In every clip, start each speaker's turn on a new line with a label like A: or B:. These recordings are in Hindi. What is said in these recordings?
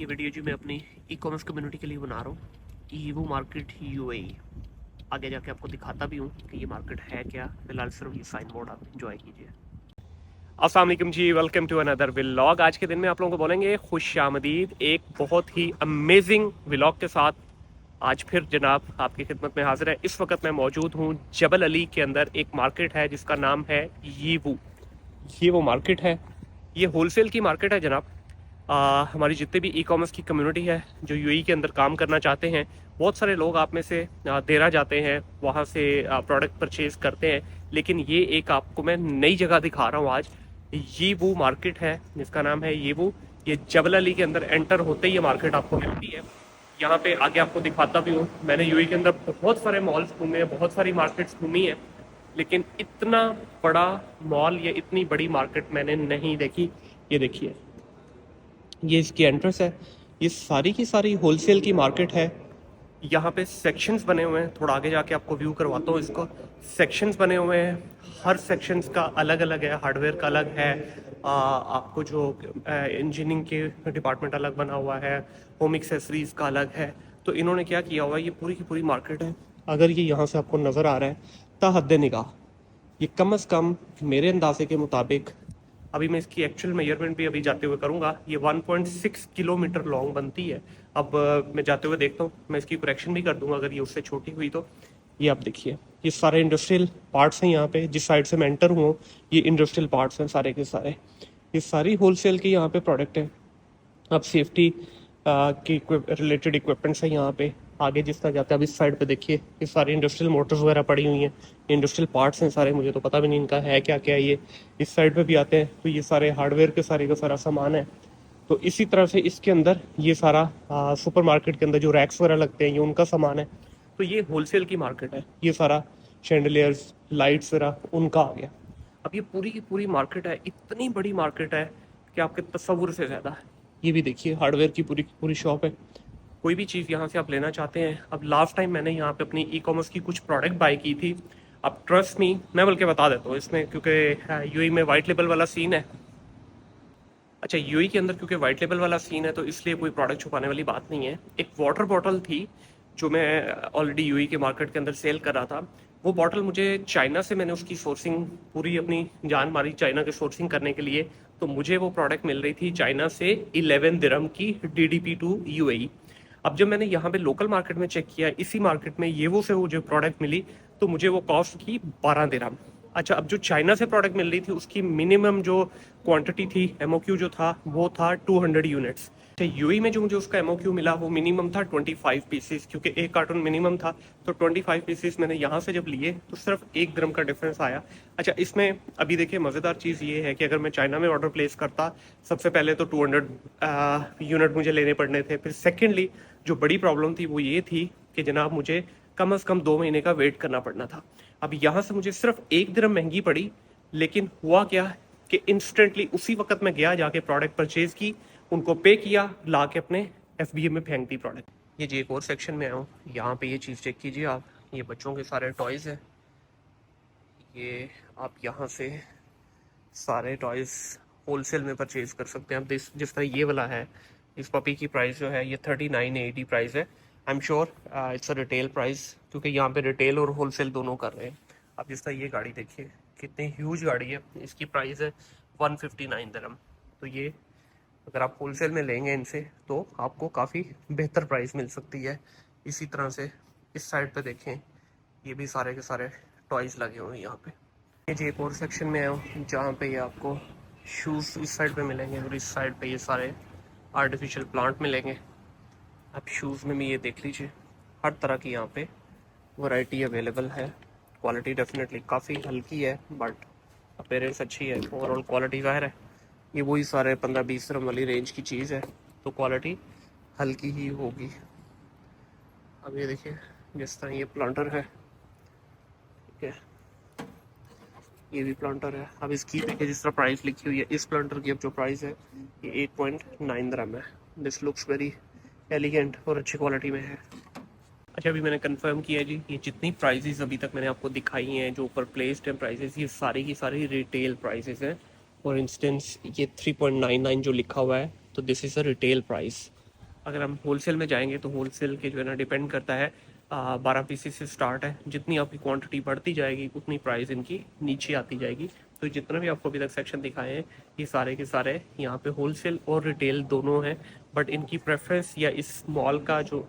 A: ये वीडियो जी मैं अपनी ई कॉमर्स कम्युनिटी के लिए बना रहा हूँ। ईवो मार्केट यूएई आगे जाके आपको दिखाता भी हूँ कि ये मार्केट है क्या। फिलहाल सिर्फ ये साइन बोर्ड आप इंजॉय कीजिए। अस्सलाम वालेकुम जी, वेलकम टू अनदर व्लॉग। आज के दिन में आप लोगों को बोलेंगे खुश आमदीद एक बहुत ही अमेजिंग व्लॉग के साथ। आज फिर जनाब आपकी खिदमत में हाजिर है। इस वक्त मैं मौजूद हूँ जबल अली के अंदर। एक मार्केट है जिसका नाम है यीवू। ये वो मार्केट है, ये होलसेल की मार्केट है जनाब। हमारी जितने भी ई कॉमर्स की कम्युनिटी है जो यूएई के अंदर काम करना चाहते हैं, बहुत सारे लोग आप में से देरा जाते हैं, वहाँ से प्रोडक्ट परचेज करते हैं। लेकिन ये एक आपको मैं नई जगह दिखा रहा हूँ आज। ये वो मार्केट है जिसका नाम है ये वो। ये जबल अली के अंदर एंटर होते ही ये मार्केट आपको मिलती है। यहाँ पे आगे आपको दिखाता भी हूँ। मैंने यूएई के अंदर बहुत सारे मॉल्स घूमे हैं, बहुत सारी मार्केट्स घूमी है, लेकिन इतना बड़ा मॉल या इतनी बड़ी मार्केट मैंने नहीं देखी। ये देखिए, ये इसकी एंट्रेंस है। ये सारी की सारी होलसेल की मार्केट है। यहाँ पे सेक्शंस बने हुए हैं, थोड़ा आगे जाके आपको व्यू करवाता हूँ इसको। सेक्शंस बने हुए हैं, हर सेक्शंस का अलग अलग है। हार्डवेयर का अलग है, आपको जो इंजीनियरिंग के डिपार्टमेंट अलग बना हुआ है, होम एक्सेसरीज का अलग है। तो इन्होंने क्या किया हुआ है, ये पूरी की पूरी मार्केट है। अगर ये यहाँ से आपको नज़र आ रहा है ताहद्दे निगाह, ये कम से कम मेरे अंदाजे के मुताबिक, अभी मैं इसकी एक्चुअल मेजरमेंट भी अभी जाते हुए करूंगा, ये 1.6 किलोमीटर लॉन्ग बनती है। अब मैं जाते हुए देखता हूँ, मैं इसकी करेक्शन भी कर दूंगा अगर ये उससे छोटी हुई तो। ये आप देखिए, ये सारे इंडस्ट्रियल पार्ट्स हैं यहाँ पे। जिस साइड से मैं एंटर हुआ, ये इंडस्ट्रियल पार्ट्स हैं सारे के सारे। ये सारी होलसेल की यहाँ पे प्रोडक्ट है। अब सेफ्टी की रिलेटेड इक्विपमेंट्स है यहाँ पे। आगे जिस तरह जाते हैं, अब इस साइड पे देखिए, ये सारी इंडस्ट्रियल मोटर्स वगैरह पड़ी हुई हैं, इंडस्ट्रियल पार्ट्स हैं सारे। मुझे तो पता भी नहीं इनका है क्या क्या है ये। इस साइड पे भी आते हैं तो ये सारे हार्डवेयर के सारे का सारा सामान है। तो इसी तरह से इसके अंदर ये सारा सुपर मार्केट के अंदर जो रैक्स वगैरह लगते हैं, ये उनका सामान है। तो ये होलसेल की मार्केट है। ये सारा शैंडलियर्स, लाइट्स वगैरह उनका आ गया। अब ये पूरी की पूरी मार्केट है, इतनी बड़ी मार्केट है कि आपके तस्वुर से ज़्यादा है। ये भी देखिए, हार्डवेयर की पूरी पूरी शॉप है। कोई भी चीज़ यहाँ से आप लेना चाहते हैं। अब लास्ट टाइम मैंने यहाँ पे अपनी ई कॉमर्स की कुछ प्रोडक्ट बाय की थी। अब ट्रस्ट मी, मैं बल्कि बता देता हूँ इसमें, क्योंकि यूएई में वाइट लेबल वाला सीन है। अच्छा, यूएई के अंदर क्योंकि वाइट लेबल वाला सीन है तो इसलिए कोई प्रोडक्ट छुपाने वाली बात नहीं है। एक वाटर बॉटल थी जो मैं ऑलरेडी यूएई के मार्केट के अंदर सेल कर रहा था। वो बॉटल मुझे चाइना से, मैंने उसकी सोर्सिंग पूरी अपनी जान मारी चाइना के सोर्सिंग करने के लिए। तो मुझे वो प्रोडक्ट मिल रही थी चाइना से 11 दिरहम की DDP टू यूएई। अब जब मैंने यहाँ पे लोकल मार्केट में चेक किया, इसी मार्केट में ये वो से वो जो प्रोडक्ट मिली, तो मुझे वो कॉस्ट की 12 दिरहम। अच्छा, अब जो चाइना से प्रोडक्ट मिल रही थी उसकी मिनिमम जो क्वांटिटी थी, एमओक्यू जो था वो था 200 यूनिट्स। अच्छा, यूएई में जो मुझे उसका एमओक्यू मिला वो मिनिमम था 25 पीसेस, क्योंकि एक कार्टून मिनिमम था। तो 25 पीसेस मैंने यहाँ से जब लिए तो सिर्फ 1 दिरहम का डिफरेंस आया। अच्छा, इसमें अभी देखिए मज़ेदार चीज़ ये है कि अगर मैं चाइना में ऑर्डर प्लेस करता, सबसे पहले तो 200 यूनिट मुझे लेने पड़ने थे। फिर सेकेंडली जो बड़ी प्रॉब्लम थी वो ये थी कि जनाब मुझे कम से कम 2 महीने का वेट करना पड़ना था। अब यहाँ से मुझे सिर्फ 1 दिरहम महंगी पड़ी, लेकिन हुआ क्या कि इंस्टेंटली उसी वक्त मैं गया, जाके प्रोडक्ट परचेज की, उनको पे किया, ला के अपने FBA में फेंक दी प्रोडक्ट। ये जी एक और सेक्शन में आया हूँ, यहाँ पे ये चीज़ चेक कीजिए आप। ये बच्चों के सारे टॉयज़ हैं। ये आप यहाँ से सारे टॉयज़ होलसेल में परचेज कर सकते हैं। अब जिस तरह ये वाला है, इस पपी की प्राइस जो है ये 3980 प्राइस है। I am sure it's a retail price, क्योंकि यहाँ पे रिटेल और होलसेल दोनों कर रहे हैं। अब जिस तरह ये गाड़ी देखिए, कितनी ह्यूज गाड़ी है। इसकी प्राइस है 159 दिरहम। तो ये अगर आप होलसेल में लेंगे इनसे तो आपको काफ़ी बेहतर प्राइस मिल सकती है। इसी तरह से इस साइड पे देखें, ये भी सारे के सारे टॉयज़ लगे हुए हैं यहाँ पे। ये जी एक और सेक्शन में आया हूँ जहाँ पे ये आपको शूज़ इस साइड पे मिलेंगे, और इस साइड पे ये सारे आर्टिफिशियल प्लांट मिलेंगे। आप शूज़ में भी ये देख लीजिए, हर तरह की यहाँ पे वैरायटी अवेलेबल है। क्वालिटी डेफिनेटली काफ़ी हल्की है, बट अपीयरेंस अच्छी है। ओवरऑल क्वालिटी ज़ाहिर है ये वही सारे 15-20 दिरहम वाली रेंज की चीज़ है, तो क्वालिटी हल्की ही होगी। अब ये देखिए, जिस तरह ये प्लांटर है, ठीक है, ये भी प्लांटर है। अब इसकी देखिए जिस तरह प्राइस लिखी हुई है, इस प्लांटर की अब जो प्राइस है ये 8.9 दिरहम है। दिस लुक्स वेरी एलिगेंट और अच्छी क्वालिटी में है। अच्छा, अभी मैंने कंफर्म किया जी, ये जितनी प्राइजेस अभी तक मैंने आपको दिखाई हैं, जो ऊपर प्लेस्ड हैं प्राइजेस, ये सारी की सारी रिटेल प्राइजेस हैं। फॉर इंस्टेंस ये 3.99 जो लिखा हुआ है, तो this is a retail price. अगर हम होलसेल में जाएंगे तो होलसेल के जो है ना डिपेंड करता है, 12 पीसेस से स्टार्ट है। जितनी आपकी क्वांटिटी बढ़ती जाएगी उतनी प्राइस इनकी नीचे आती जाएगी। तो जितना भी आपको अभी तक सेक्शन दिखाए हैं ये सारे के सारे यहाँ पे होलसेल और रिटेल दोनों हैं, बट इनकी प्रेफरेंस या इस मॉल का जो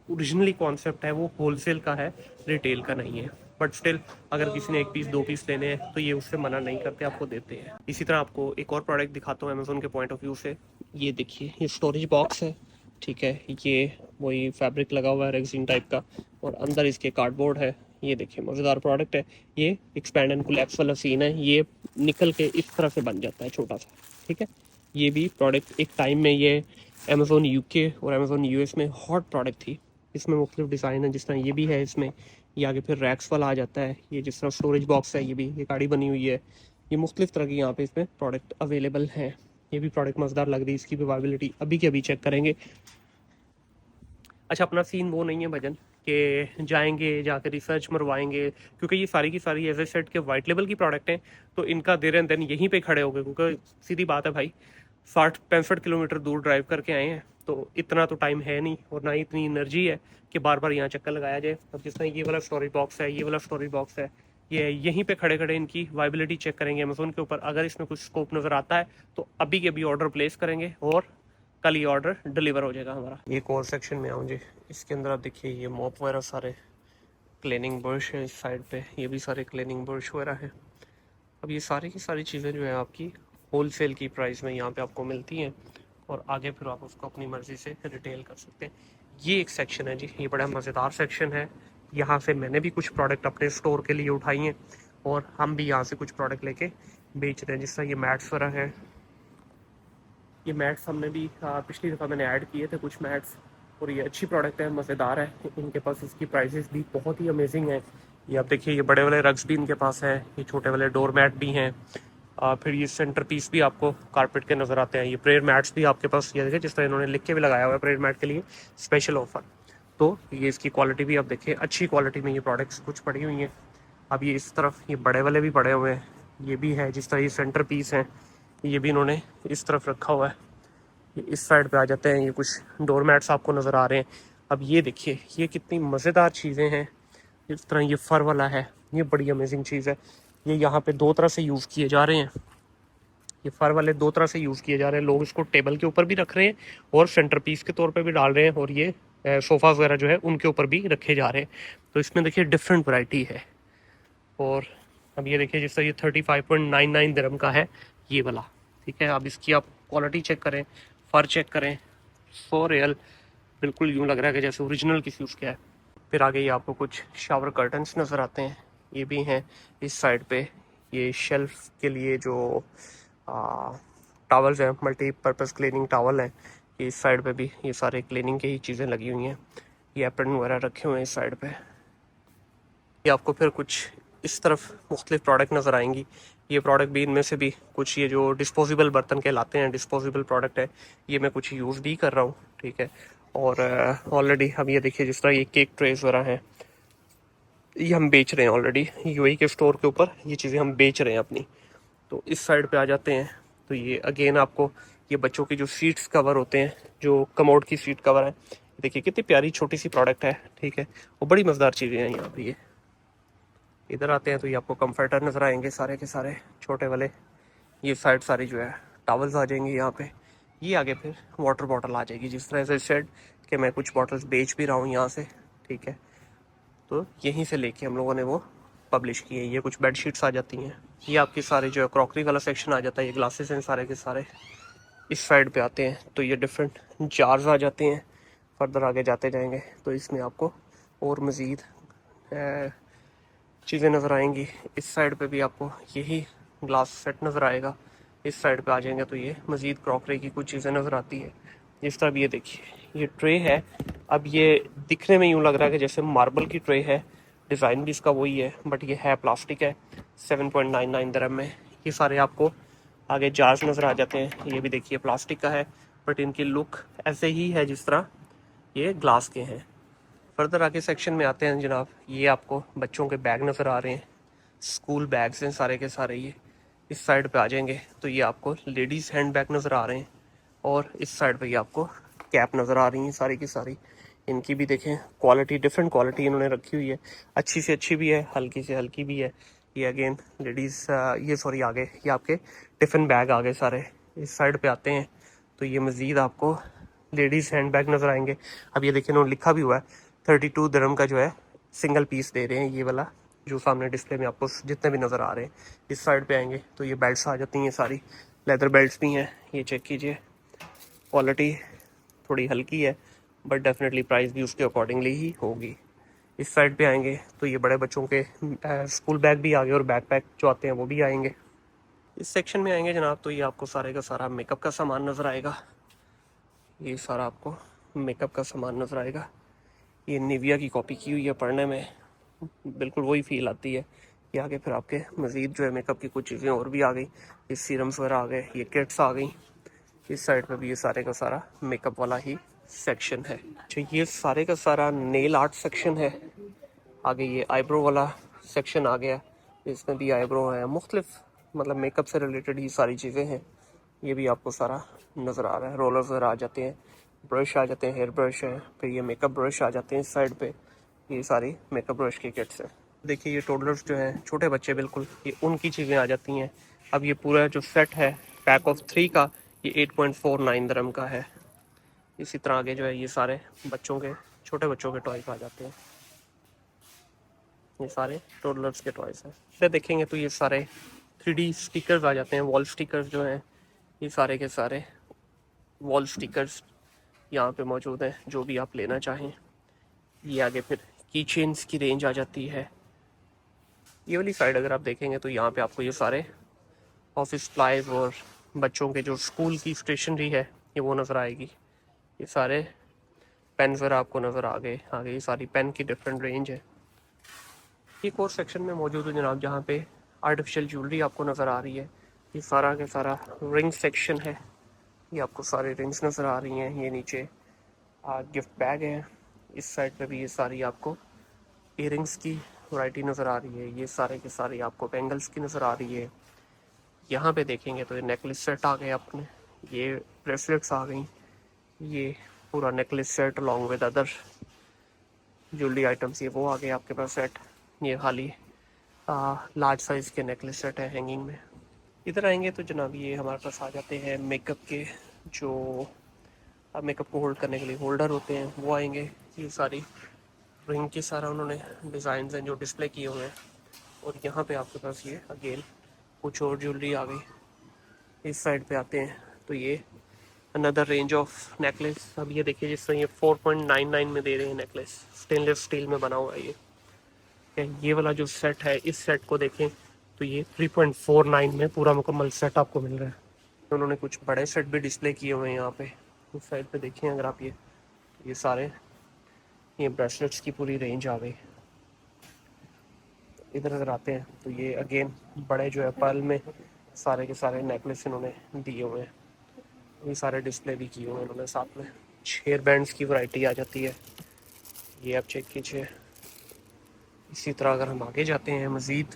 A: ओरिजिनली कॉन्सेप्ट है वो होलसेल का है, रिटेल का नहीं है। बट स्टिल अगर किसी ने 1 पीस 2 पीस लेने हैं तो ये उससे मना नहीं करते, आपको देते हैं। इसी तरह आपको एक और प्रोडक्ट दिखाता हूँ अमेजोन के पॉइंट ऑफ व्यू से। ये देखिए, ये स्टोरेज बॉक्स है, ठीक है। ये वही फैब्रिक लगा हुआ है रेक्सिन टाइप का, और अंदर इसके कार्डबोर्ड है। ये देखिए मज़ेदार प्रोडक्ट है। ये एक्सपैंड एंड कोलैप्स वाला सीन है, ये निकल के इस तरह से बन जाता है छोटा सा, ठीक है। ये भी प्रोडक्ट एक टाइम में ये अमेजोन यूके और अमेजोन यूएस में हॉट प्रोडक्ट थी। इसमें मुख्तलिफ डिज़ाइन है, जिस तरह ये भी है इसमें। ये आगे फिर रैक्स वाला आ जाता है। ये जिस तरह स्टोरेज बॉक्स है, ये भी ये गाड़ी बनी हुई है। ये मुख्तलिफ तरह की यहाँ पे इसमें प्रोडक्ट अवेलेबल हैं। ये भी प्रोडक्ट मज़ेदार लग रही है। इसकी भी वायबिलिटी अभी के अभी चेक करेंगे। अच्छा, अपना सीन वो नहीं है भजन कि जाएंगे जाकर रिसर्च मरवाएंगे, क्योंकि ये सारी की सारी एज ए सेट के वाइट लेवल की प्रोडक्ट हैं। तो इनका देर एंड देन यहीं पे खड़े हो गए, क्योंकि सीधी बात है भाई, 60-65 किलोमीटर दूर ड्राइव करके आए हैं, तो इतना तो टाइम है नहीं और ना ही इतनी एनर्जी है कि बार बार यहाँ चक्कर लगाया जाए। अब जिस तरह ये वाला स्टोरेज बॉक्स है, ये वाला स्टोरेज बॉक्स है, ये यहीं पे खड़े खड़े इनकी वायबिलिटी चेक करेंगे अमेजोन के ऊपर। अगर इसमें कुछ स्कोप नज़र आता है तो अभी के अभी ऑर्डर प्लेस करेंगे और कल ये ऑर्डर डिलीवर हो जाएगा हमारा। एक और सेक्शन में आऊँ जी, इसके अंदर आप देखिए ये मॉप वगैरह सारे, क्लीनिंग ब्रश है इस साइड पे, ये भी सारे क्लीनिंग ब्रश वगैरह है। अब ये सारी की सारी चीज़ें जो है आपकी होलसेल की प्राइस में यहाँ पे आपको मिलती हैं, और आगे फिर आप उसको अपनी मर्ज़ी से रिटेल कर सकते हैं। ये एक सेक्शन है जी, ये बड़ा मज़ेदार सेक्शन है। यहाँ से मैंने भी कुछ प्रोडक्ट अपने स्टोर के लिए उठाई हैं, और हम भी यहाँ से कुछ प्रोडक्ट लेके बेच रहे हैं। जिस तरह ये मैट्स वगैरह है, ये मैट्स हमने भी पिछली दफ़ा मैंने ऐड किए थे कुछ मैट्स, और ये अच्छी प्रोडक्ट है, मज़ेदार है। इनके पास इसकी प्राइसेस भी बहुत ही अमेजिंग है। ये आप देखिए, ये बड़े वाले रग्स भी इनके पास हैं, ये छोटे वाले डोर मैट भी हैं। फिर ये सेंटर पीस भी आपको कारपेट के नज़र आते हैं। ये प्रेयर मैट्स भी आपके पास, ये देखिए जिस तरह इन्होंने लिख के भी लगाया हुआ है प्रेयर मैट के लिए स्पेशल ऑफर। तो ये इसकी क्वालिटी भी आप देखिए, अच्छी क्वालिटी में ये प्रोडक्ट्स कुछ पड़ी हुई हैं। अब ये इस तरफ ये बड़े वाले भी पड़े हुए हैं, ये भी है। जिस तरह ये सेंटर पीस हैं, ये भी इन्होंने इस तरफ रखा हुआ है। ये इस साइड पे आ जाते हैं, ये कुछ डोर मैट्स आपको नज़र आ रहे हैं। अब ये देखिए, ये कितनी मज़ेदार चीज़ें हैं। इस तरह ये फर वाला है, ये बड़ी अमेजिंग चीज़ है। ये यहाँ पे 2 तरह से यूज़ किए जा रहे हैं। ये फर वाले 2 तरह से यूज़ किए जा रहे हैं। लोग इसको टेबल के ऊपर भी रख रहे हैं और सेंटर पीस के तौर पे भी डाल रहे हैं, और ये सोफ़ा वगैरह जो है उनके ऊपर भी रखे जा रहे हैं। तो इसमें देखिए डिफरेंट वैरायटी है। और अब ये देखिए, जिस तरह ये 35.99 दिरहम का है ये वाला, ठीक है। अब इसकी आप क्वालिटी चेक करें, फर चेक करें, सो रियल, बिल्कुल यूँ लग रहा है कि जैसे ओरिजिनल किसी उसके है। फिर आगे ये आपको कुछ शावर कर्टन्स नज़र आते हैं, ये भी हैं इस साइड पे। ये शेल्फ के लिए जो टावल्स हैं, मल्टीपर्पज़ क्लीनिंग टावल हैं, ये इस साइड पे भी ये सारे क्लीनिंग की ही चीज़ें लगी हुई हैं। ये एप्रन वगैरह रखे हुए हैं इस साइड पे। ये आपको फिर कुछ इस तरफ मुख्तलिफ प्रोडक्ट नज़र आएंगी। ये प्रोडक्ट भी, इनमें से भी कुछ ये जो डिस्पोजेबल बर्तन कहलाते हैं, डिस्पोजेबल प्रोडक्ट है, ये मैं कुछ यूज़ भी कर रहा हूँ, ठीक है। और ऑलरेडी हम ये देखिए, जिस तरह ये केक ट्रेस वगैरह हैं, ये हम बेच रहे हैं ऑलरेडी यूएई के स्टोर के ऊपर, ये चीज़ें हम बेच रहे हैं अपनी। तो इस साइड पे आ जाते हैं, तो ये अगेन आपको ये बच्चों की जो सीट्स कवर होते हैं, जो कमोड की सीट कवर है, देखिए कितनी प्यारी छोटी सी प्रोडक्ट है, ठीक है। और बड़ी मज़ेदार चीज़ें हैं यहाँ पे। ये इधर आते हैं तो ये आपको कंफर्टर नज़र आएंगे सारे के सारे छोटे वाले। ये साइड सारी जो है टॉवल्स आ जाएंगे यहाँ पे। ये आगे फिर वाटर बॉटल आ जाएगी, जिस तरह से सेड कि मैं कुछ बॉटल्स बेच भी रहा हूँ यहाँ से, ठीक है। तो यहीं से लेके हम लोगों ने वो पब्लिश किए हैं। ये कुछ बेड शीट्स आ जाती हैं। ये आपकी सारे जो है क्रॉकरी वाला सेक्शन आ जाता है। ये ग्लासेस हैं सारे के सारे। इस साइड पे आते हैं तो ये डिफरेंट जार्स आ जाते हैं। फर्दर आगे जाते जाएंगे तो इसमें आपको और मज़ीद चीज़ें नज़र आएंगी। इस साइड पे भी आपको यही ग्लास सेट नज़र आएगा। इस साइड पे आ जाएंगे तो ये मज़ीद क्रॉकरी की कुछ चीज़ें नज़र आती है। इस तरह ये देखिए, ये ट्रे है। अब ये दिखने में यूँ लग रहा है कि जैसे मार्बल की ट्रे है, डिज़ाइन भी इसका वही है, बट ये है प्लास्टिक है। 7.99 दिरहम में ये सारे आपको आगे जार्स नज़र आ जाते हैं। ये भी देखिए प्लास्टिक का है, बट इनकी लुक ऐसे ही है जिस तरह ये ग्लास के हैं। फर्दर आगे सेक्शन में आते हैं जनाब, ये आपको बच्चों के बैग नज़र आ रहे हैं, स्कूल बैग्स हैं सारे के सारे। ये इस साइड पे आ जाएंगे तो ये आपको लेडीज़ हैंड बैग नज़र आ रहे हैं, और इस साइड पे ये आपको कैप नज़र आ रही हैं सारी की सारी। इनकी भी देखें क्वालिटी, डिफरेंट क्वालिटी इन्होंने रखी हुई है, अच्छी से अच्छी भी है, हल्की से हल्की भी है। ये अगेन लेडीज़, ये सॉरी आगे ये आपके टिफ़िन बैग आ गए सारे। इस साइड पे आते हैं तो ये मज़ीद आपको लेडीज़ हैंड बैग नज़र आएंगे। अब ये देखिए इन्होंने लिखा भी हुआ है 32 दिरहम का जो है सिंगल पीस दे रहे हैं। ये वाला जो सामने डिस्प्ले में आपको जितने भी नज़र आ रहे हैं। इस साइड पे आएंगे तो ये बेल्ट्स आ जाती हैं सारी, लेदर बेल्ट्स भी हैं। ये चेक कीजिए, क्वालिटी थोड़ी हल्की है बट डेफिनेटली प्राइस भी उसके अकॉर्डिंगली ही होगी। इस साइड पे आएंगे तो ये बड़े बच्चों के स्कूल बैग भी आ गए और बैक पैक जो आते हैं वो भी आएंगे। इस सेक्शन में आएंगे जनाब तो ये आपको सारे का सारा मेकअप का सामान नज़र आएगा। ये सारा आपको मेकअप का सामान नज़र आएगा। ये निविया की कॉपी की हुई है, पढ़ने में बिल्कुल वही फील आती है। ये आगे फिर आपके मज़ीद जो है मेकअप की कुछ चीज़ें और भी आ गई। ये सीरम्स वगैरह आ गए, ये किट्स आ गई। इस साइड पे भी ये सारे का सारा मेकअप वाला ही सेक्शन है। अच्छा, ये सारे का सारा नेल आर्ट सेक्शन है। आगे ये आईब्रो वाला सेक्शन आ गया, इसमें भी आईब्रो है, मुख्तलिफ मतलब मेकअप से रिलेटेड ही सारी चीज़ें हैं। ये भी आपको सारा नज़र आ रहा है। रोलर्स वगैरह आ जाते हैं, ब्रश आ जाते हैं, हेयर ब्रश है, फिर ये मेकअप ब्रश आ जाते हैं इस साइड पे। ये सारी मेकअप ब्रश की किट्स है। देखिए ये टोडलर्स जो हैं, छोटे बच्चे बिल्कुल, ये उनकी चीज़ें आ जाती हैं। अब ये पूरा जो सेट है पैक ऑफ 3 का, ये 8.49 दिरहम का है। इसी तरह आगे जो है ये सारे बच्चों के, छोटे बच्चों के टॉयज आ जाते हैं। ये सारे टोडलर्स के टॉयज हैं। फिर देखेंगे तो ये सारे 3D स्टिकर्स आ जाते हैं, वॉल स्टिकर्स जो हैं, ये सारे के सारे वॉल स्टिकर्स यहाँ पे मौजूद हैं, जो भी आप लेना चाहें। ये आगे फिर की चेन्स की रेंज आ जाती है। ये वाली साइड अगर आप देखेंगे तो यहाँ पे आपको ये सारे ऑफिस सप्लाइज और बच्चों के जो स्कूल की स्टेशनरी है ये वो नज़र आएगी। ये सारे पेन वगैरह आपको नज़र आ गए। आगे ये सारी पेन की डिफरेंट रेंज है। एक और सेक्शन में मौजूद है जनाब जहाँ पे आर्टिफिशियल ज्वेलरी आपको नज़र आ रही है। ये सारा के सारा रिंग सेक्शन है। ये आपको सारे रिंग्स नज़र आ रही हैं। ये नीचे गिफ्ट बैग है। इस साइड पे भी ये सारी आपको इयरिंग्स की वैरायटी नज़र आ रही है। ये सारे के सारे आपको बैंगल्स की नज़र आ रही है। यहाँ पे देखेंगे तो ये नेकलेस सेट आ गए अपने, ये ब्रेसलेट्स आ गई, ये पूरा necklace set along with other jewellery items, ये वो आ गए आपके पास सेट। ये खाली लार्ज साइज़ के नेकलेस सेट है हैंगिंग में। इधर आएंगे तो जनाब ये हमारे पास आ जाते हैं मेकअप के, जो मेकअप को होल्ड करने के लिए होल्डर होते हैं वो आएंगे। ये सारी रिंग के सारा उन्होंने डिज़ाइन हैं जो डिस्प्ले किए हुए हैं। और यहाँ पे आपके पास ये अगेन कुछ और ज्वेलरी आ गई। इस साइड पे आते हैं तो ये अनदर रेंज ऑफ नेकलेस। अब ये देखिए जिस तरह ये 4.99 में दे रहे हैं नेकलेस, स्टेनलेस स्टील में बना हुआ है ये। ये वाला जो सेट है, इस सेट को देखें तो ये 3.49 में पूरा मुकम्मल सेट आपको मिल रहा है। उन्होंने कुछ बड़े सेट भी डिस्प्ले किए हुए हैं यहाँ पे। इस साइड पे देखिए अगर आप ये सारे ये ब्रेसलेट्स की पूरी रेंज आ गई। इधर अगर आते हैं तो ये अगेन बड़े जो है पर्ल में सारे के सारे नेकलेस इन्होंने दिए हुए हैं। ये सारे डिस्प्ले भी किए हुए हैं उन्होंने साथ में। हेयर बैंड्स की वैरायटी आ जाती है, ये आप चेक कीजिए। इसी तरह अगर हम आगे जाते हैं मज़ीद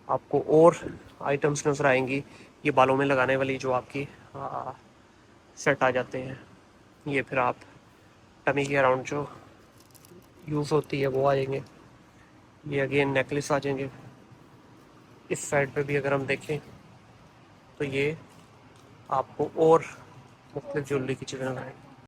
A: आपको और आइटम्स नज़र आएंगी। ये बालों में लगाने वाली जो आपकी सेट आ जाते हैं। ये फिर आप टमी के अराउंड जो यूज़ होती है वो आ जाएंगे। ये अगेन नेकलेस आ जाएंगे। इस साइड पे भी अगर हम देखें तो ये आपको और मुख्तलिफ ज्वेलरी की चीज़ें नजर आएंगी।